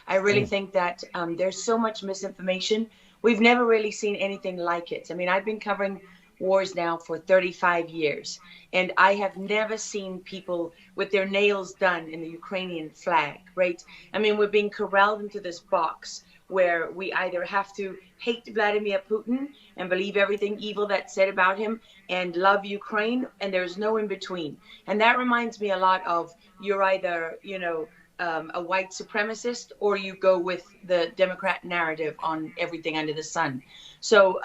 I really think that there's so much misinformation. We've never really seen anything like it. I mean, I've been covering wars now for 35 years, and I have never seen people with their nails done in the Ukrainian flag, right? I mean, we're being corralled into this box where we either have to hate Vladimir Putin and believe everything evil that's said about him and love Ukraine, and there's no in between. And that reminds me a lot of, you're either, a white supremacist, or you go with the Democrat narrative on everything under the sun. So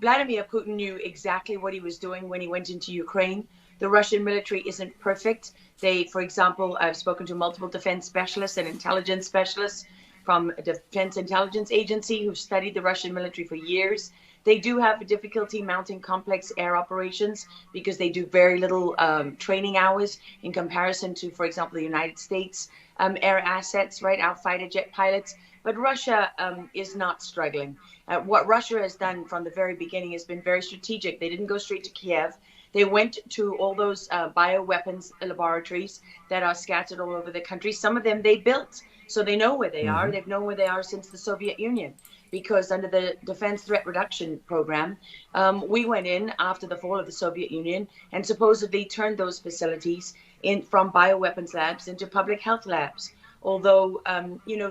Vladimir Putin knew exactly what he was doing when he went into Ukraine. The Russian military isn't perfect. They, for example, I've spoken to multiple defense specialists and intelligence specialists from a Defense Intelligence Agency who've studied the Russian military for years. They do have a difficulty mounting complex air operations because they do very little training hours in comparison to, for example, the United States air assets, right, our fighter jet pilots. But Russia is not struggling. What Russia has done from the very beginning has been very strategic. They didn't go straight to Kiev. They went to all those bioweapons laboratories that are scattered all over the country. Some of them they built, so they know where they are. They've known where they are since the Soviet Union, because under the Defense Threat Reduction Program, we went in after the fall of the Soviet Union and supposedly turned those facilities from bioweapons labs into public health labs. Although,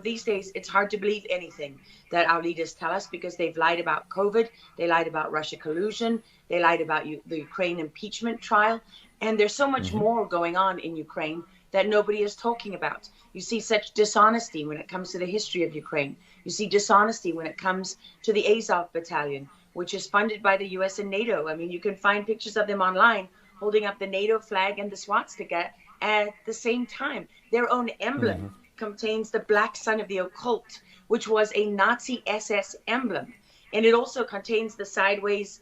these days it's hard to believe anything that our leaders tell us, because they've lied about COVID, they lied about Russia collusion, they lied about the Ukraine impeachment trial. And there's so much more going on in Ukraine that nobody is talking about. You see such dishonesty when it comes to the history of Ukraine. You see dishonesty when it comes to the Azov battalion, which is funded by the US and NATO. I mean, you can find pictures of them online holding up the NATO flag and the swastika at the same time. Their own emblem contains the black sun of the occult, which was a Nazi SS emblem. And it also contains the sideways,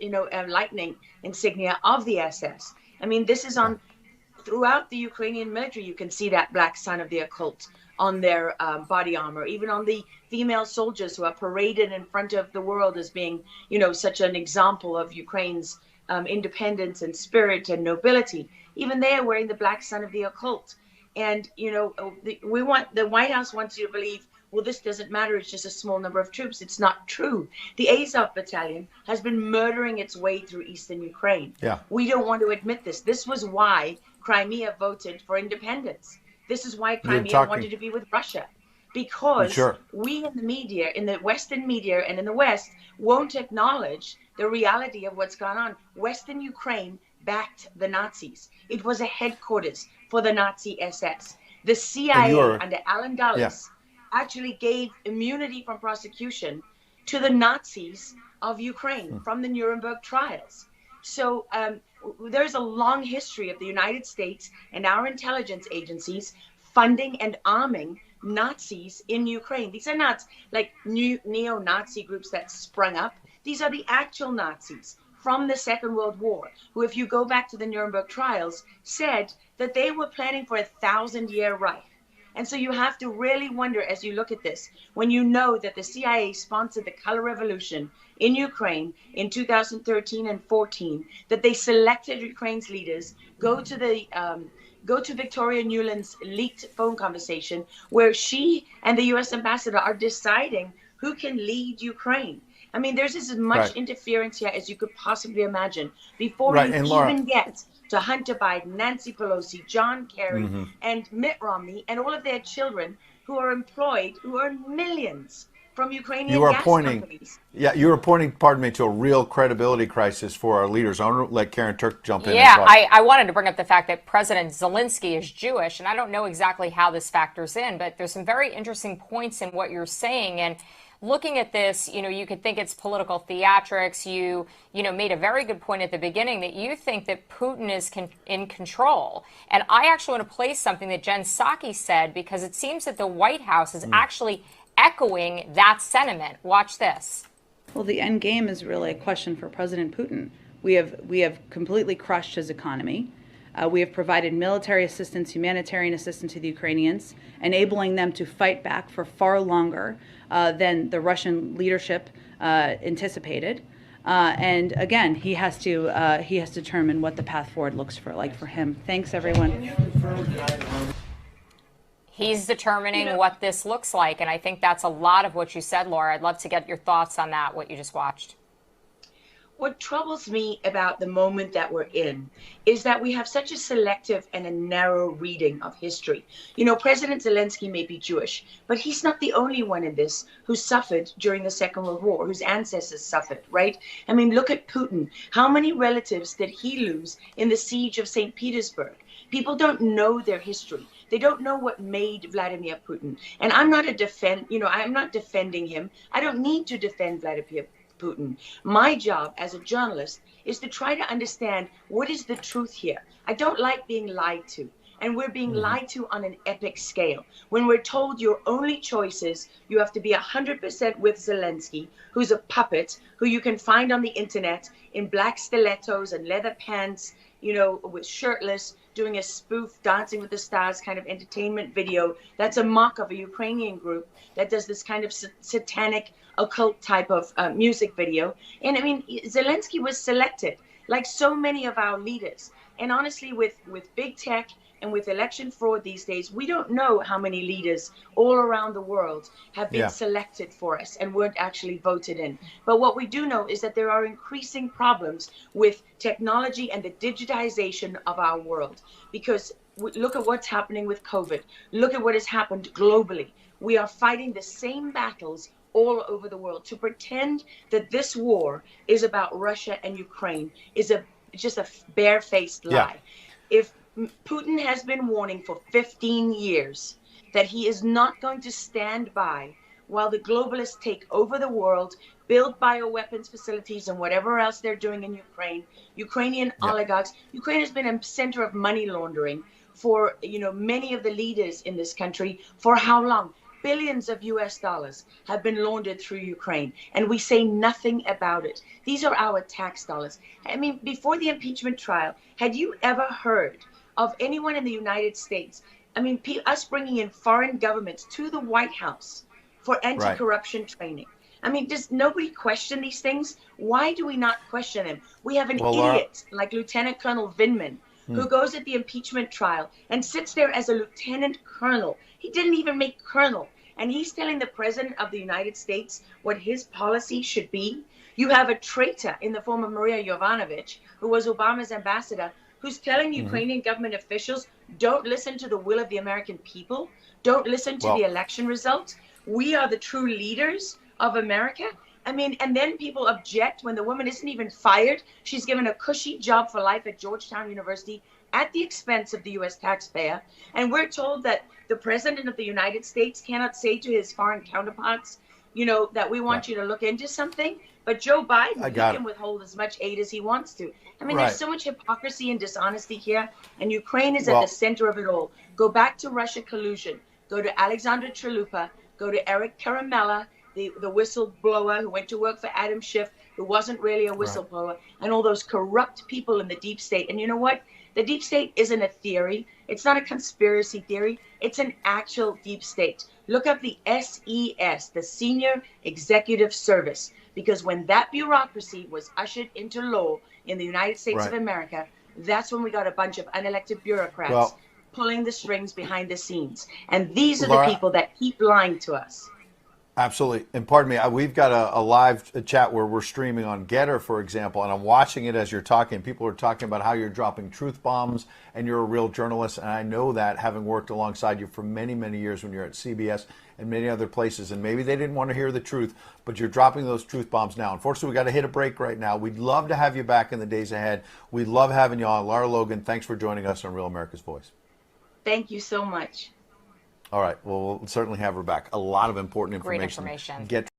lightning insignia of the SS. I mean, this is on throughout the Ukrainian military. You can see that black sun of the occult on their body armor, even on the female soldiers who are paraded in front of the world as being, such an example of Ukraine's independence and spirit and nobility. Even they are wearing the black sun of the occult. And, the White House wants you to believe, well, this doesn't matter, it's just a small number of troops. It's not true. The Azov battalion has been murdering its way through eastern Ukraine. Yeah. We don't want to admit this. This was why Crimea voted for independence. This is why Crimea wanted to be with Russia. Because we in the media, in the Western media and in the West, won't acknowledge the reality of what's gone on. Western Ukraine backed the Nazis. It was a headquarters for the Nazi SS. The CIA under Alan Dulles actually gave immunity from prosecution to the Nazis of Ukraine from the Nuremberg trials. So there's a long history of the United States and our intelligence agencies funding and arming Nazis in Ukraine. These are not like new neo-Nazi groups that sprung up. These are the actual Nazis from the Second World War, who, if you go back to the Nuremberg trials, said that they were planning for 1,000-year Reich. And so you have to really wonder, as you look at this, when you know that the CIA sponsored the color revolution in Ukraine in 2013 and 14, that they selected Ukraine's leaders, go to Victoria Nuland's leaked phone conversation where she and the US ambassador are deciding who can lead Ukraine. I mean, there's as much interference here as you could possibly imagine before you even get to Hunter Biden, Nancy Pelosi, John Kerry, and Mitt Romney, and all of their children who are employed, who earn millions from Ukrainian gas companies. Yeah, you are pointing, pardon me, to a real credibility crisis for our leaders. I want to let Karen Turk jump in. Yeah, I wanted to bring up the fact that President Zelensky is Jewish, and I don't know exactly how this factors in, but there's some very interesting points in what you're saying. And looking at this, you could think it's political theatrics. You made a very good point at the beginning that you think that Putin is in control. And I actually want to play something that Jen Psaki said, because it seems that the White House is actually echoing that sentiment. Watch this. Well, the end game is really a question for President Putin. We have completely crushed his economy. We have provided military assistance, humanitarian assistance to the Ukrainians, enabling them to fight back for far longer than the Russian leadership anticipated. And again, he has to determine what the path forward looks like for him. Thanks, everyone. He's determining what this looks like. And I think that's a lot of what you said, Laura. I'd love to get your thoughts on that, what you just watched. What troubles me about the moment that we're in is that we have such a selective and a narrow reading of history. You know, President Zelensky may be Jewish, but he's not the only one in this who suffered during the Second World War, whose ancestors suffered, right? I mean, look at Putin. How many relatives did he lose in the siege of St. Petersburg? People don't know their history. They don't know what made Vladimir Putin. And I'm not I'm not defending him. I don't need to defend Vladimir Putin. My job as a journalist is to try to understand what is the truth here. I don't like being lied to. And we're being lied to on an epic scale. When we're told your only choice is you have to be 100% with Zelensky, who's a puppet, who you can find on the internet in black stilettos and leather pants, you know, with shirtless, doing a spoof Dancing with the Stars kind of entertainment video. That's a mock of a Ukrainian group that does this kind of satanic occult type of music video. And I mean, Zelensky was selected like so many of our leaders. And honestly, with big tech and with election fraud these days, we don't know how many leaders all around the world have been selected for us and weren't actually voted in. But what we do know is that there are increasing problems with technology and the digitization of our world. Because look at what's happening with COVID. Look at what has happened globally. We are fighting the same battles all over the world. To pretend that this war is about Russia and Ukraine is just a barefaced lie. If Putin has been warning for 15 years that he is not going to stand by while the globalists take over the world, build bioweapons facilities and whatever else they're doing in Ukraine, Ukrainian oligarchs. Ukraine has been a center of money laundering for, you know, many of the leaders in this country. For how long? Billions of US dollars have been laundered through Ukraine, and we say nothing about it. These are our tax dollars. I mean, before the impeachment trial, had you ever heard of anyone in the United States, I mean, us bringing in foreign governments to the White House for anti-corruption training? I mean, does nobody question these things? Why do we not question them? We have an idiot like Lieutenant Colonel Vindman, who goes at the impeachment trial and sits there as a lieutenant colonel. He didn't even make colonel. And he's telling the president of the United States what his policy should be. You have a traitor in the form of Maria Yovanovitch, who was Obama's ambassador, who's telling Ukrainian government officials, don't listen to the will of the American people. Don't listen to the election results. We are the true leaders of America. I mean, and then people object when the woman isn't even fired. She's given a cushy job for life at Georgetown University at the expense of the U.S. taxpayer. And we're told that the president of the United States cannot say to his foreign counterparts, you know, that we want you to look into something. But Joe Biden, he can withhold as much aid as he wants to. I mean, there's so much hypocrisy and dishonesty here. And Ukraine is at the center of it all. Go back to Russia collusion. Go to Alexandra Chalupa. Go to Eric Karamella, the whistleblower who went to work for Adam Schiff, who wasn't really a whistleblower, and all those corrupt people in the deep state. And you know what? The deep state isn't a theory. It's not a conspiracy theory. It's an actual deep state. Look up the SES, the Senior Executive Service, because when that bureaucracy was ushered into law in the United States of America, that's when we got a bunch of unelected bureaucrats pulling the strings behind the scenes. And these are the people that keep lying to us. Absolutely. And pardon me, we've got a live chat where we're streaming on Getter, for example, and I'm watching it as you're talking. People are talking about how you're dropping truth bombs and you're a real journalist. And I know that, having worked alongside you for many, many years when you're at CBS and many other places. And maybe they didn't want to hear the truth, but you're dropping those truth bombs now. Unfortunately, we got to hit a break right now. We'd love to have you back in the days ahead. We love having you on. Lara Logan, thanks for joining us on Real America's Voice. Thank you so much. All right. Well, we'll certainly have her back. A lot of important information. Great information. Get